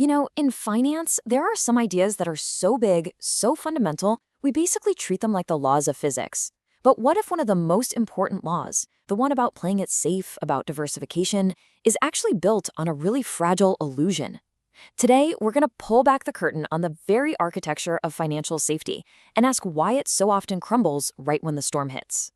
In finance, there are some ideas that are so big, so fundamental, we basically treat them like the laws of physics. But what if one of the most important laws, the one about playing it safe, about diversification, is actually built on a really fragile illusion? Today, we're going to pull back the curtain on the very architecture of financial safety and ask why it so often crumbles right when the storm hits.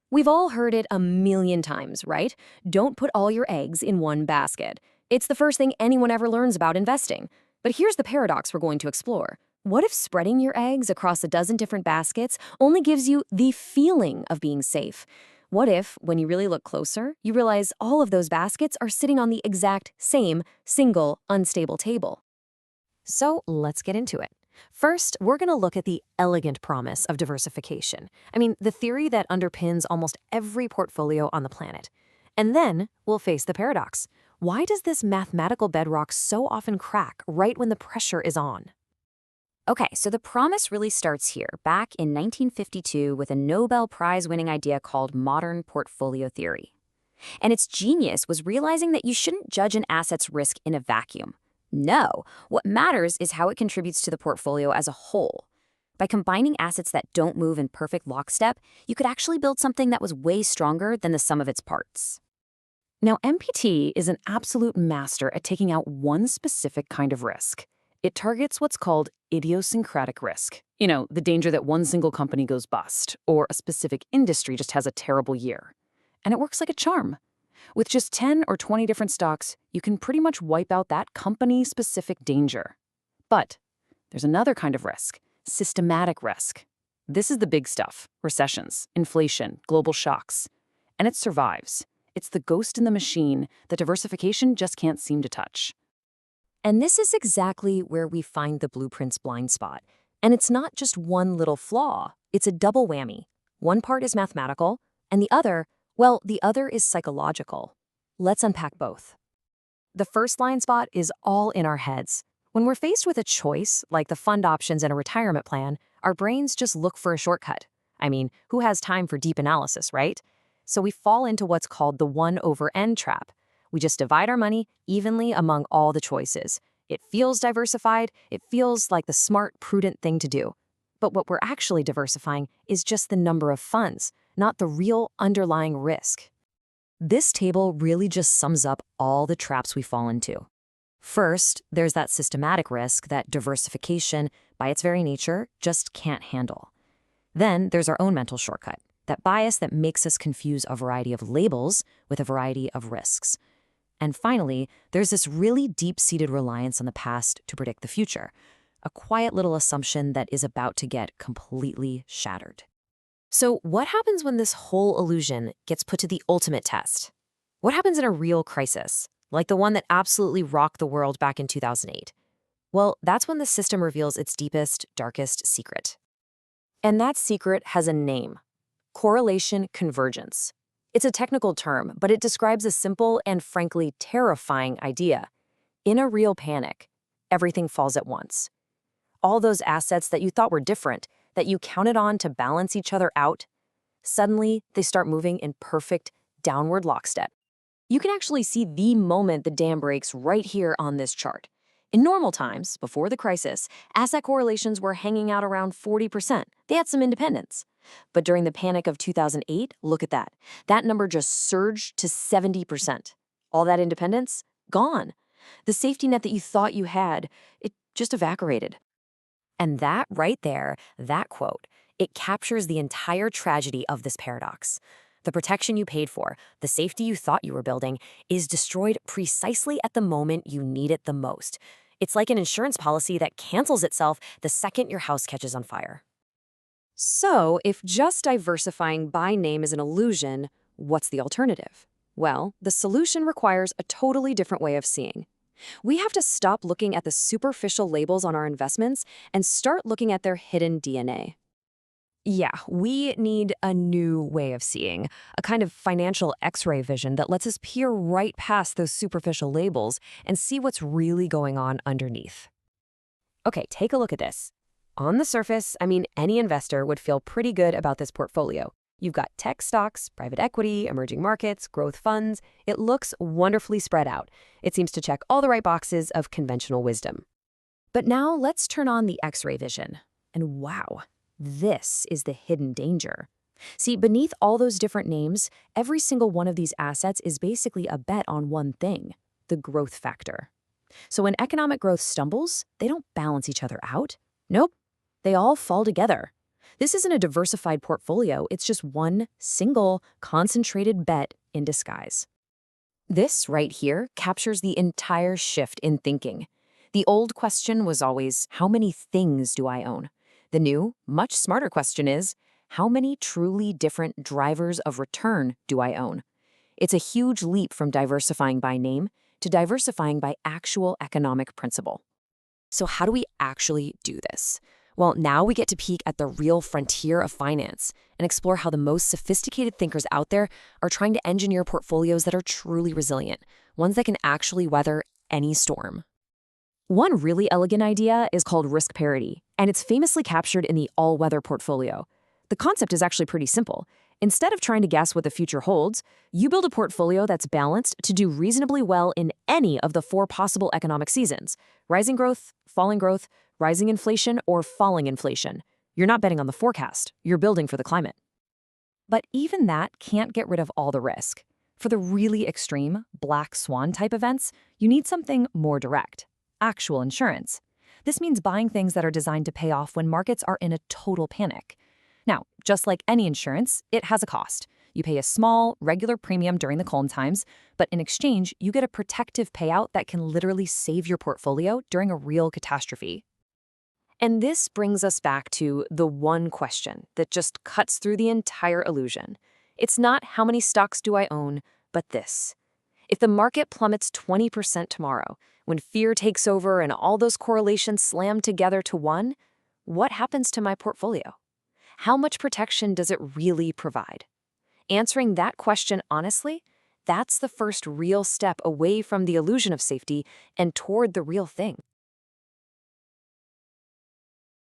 We've all heard it a million times, right? Don't put all your eggs in one basket. It's the first thing anyone ever learns about investing. But here's the paradox we're going to explore. What if spreading your eggs across a dozen different baskets only gives you the feeling of being safe? What if, when you really look closer, you realize all of those baskets are sitting on the exact same, single, unstable table? So let's get into it. First, we're going to look at the elegant promise of diversification. The theory that underpins almost every portfolio on the planet. And then we'll face the paradox. Why does this mathematical bedrock so often crack right when the pressure is on? Okay, so the promise really starts here, back in 1952 with a Nobel Prize-winning idea called modern portfolio theory. And its genius was realizing that you shouldn't judge an asset's risk in a vacuum. No, what matters is how it contributes to the portfolio as a whole. By combining assets that don't move in perfect lockstep, you could actually build something that was way stronger than the sum of its parts. Now, MPT is an absolute master at taking out one specific kind of risk. It targets what's called idiosyncratic risk. The danger that one single company goes bust, or a specific industry just has a terrible year. And it works like a charm. With just 10 or 20 different stocks, you can pretty much wipe out that company-specific danger. But there's another kind of risk, systematic risk. This is the big stuff, recessions, inflation, global shocks. And it survives. It's the ghost in the machine that diversification just can't seem to touch. And this is exactly where we find the blueprint's blind spot. And it's not just one little flaw, it's a double whammy. One part is mathematical, and the other is psychological. Let's unpack both. The first blind spot is all in our heads. When we're faced with a choice, like the fund options in a retirement plan, our brains just look for a shortcut. Who has time for deep analysis, right? So we fall into what's called the 1/n trap. We just divide our money evenly among all the choices. It feels diversified, it feels like the smart, prudent thing to do. But what we're actually diversifying is just the number of funds, not the real underlying risk. This table really just sums up all the traps we fall into. First, there's that systematic risk that diversification, by its very nature, just can't handle. Then there's our own mental shortcut, that bias that makes us confuse a variety of labels with a variety of risks. And finally, there's this really deep-seated reliance on the past to predict the future, a quiet little assumption that is about to get completely shattered. So what happens when this whole illusion gets put to the ultimate test? What happens in a real crisis, like the one that absolutely rocked the world back in 2008? Well, that's when the system reveals its deepest, darkest secret. And that secret has a name: correlation convergence. It's a technical term, but it describes a simple and frankly terrifying idea. In a real panic, everything falls at once. All those assets that you thought were different, that you counted on to balance each other out, suddenly they start moving in perfect downward lockstep. You can actually see the moment the dam breaks right here on this chart. In normal times, before the crisis, asset correlations were hanging out around 40%. They had some independence. But during the panic of 2008, look at that. That number just surged to 70%. All that independence? Gone. The safety net that you thought you had, it just evaporated. And that right there, that quote, it captures the entire tragedy of this paradox. The protection you paid for, the safety you thought you were building, is destroyed precisely at the moment you need it the most. It's like an insurance policy that cancels itself the second your house catches on fire. So, if just diversifying by name is an illusion, what's the alternative? Well, the solution requires a totally different way of seeing. We have to stop looking at the superficial labels on our investments and start looking at their hidden DNA. Yeah, we need a new way of seeing, a kind of financial X-ray vision that lets us peer right past those superficial labels and see what's really going on underneath. Okay, take a look at this. On the surface, any investor would feel pretty good about this portfolio. You've got tech stocks, private equity, emerging markets, growth funds. It looks wonderfully spread out. It seems to check all the right boxes of conventional wisdom. But now let's turn on the X-ray vision. And wow, this is the hidden danger. See, beneath all those different names, every single one of these assets is basically a bet on one thing, the growth factor. So when economic growth stumbles, they don't balance each other out. Nope, they all fall together. This isn't a diversified portfolio, it's just one single, concentrated bet in disguise. This right here captures the entire shift in thinking. The old question was always, how many things do I own? The new, much smarter question is, how many truly different drivers of return do I own? It's a huge leap from diversifying by name to diversifying by actual economic principle. So how do we actually do this? Well, now we get to peek at the real frontier of finance and explore how the most sophisticated thinkers out there are trying to engineer portfolios that are truly resilient, ones that can actually weather any storm. One really elegant idea is called risk parity, and it's famously captured in the all-weather portfolio. The concept is actually pretty simple. Instead of trying to guess what the future holds, you build a portfolio that's balanced to do reasonably well in any of the 4 possible economic seasons: rising growth, rising inflation, or falling inflation. You're not betting on the forecast, you're building for the climate. But even that can't get rid of all the risk. For the really extreme, black swan type events, you need something more direct: actual insurance. This means buying things that are designed to pay off when markets are in a total panic. Now, just like any insurance, it has a cost. You pay a small, regular premium during the calm times, but in exchange, you get a protective payout that can literally save your portfolio during a real catastrophe. And this brings us back to the one question that just cuts through the entire illusion. It's not how many stocks do I own, but this. If the market plummets 20% tomorrow, when fear takes over and all those correlations slam together to one, what happens to my portfolio? How much protection does it really provide? Answering that question honestly, that's the first real step away from the illusion of safety and toward the real thing.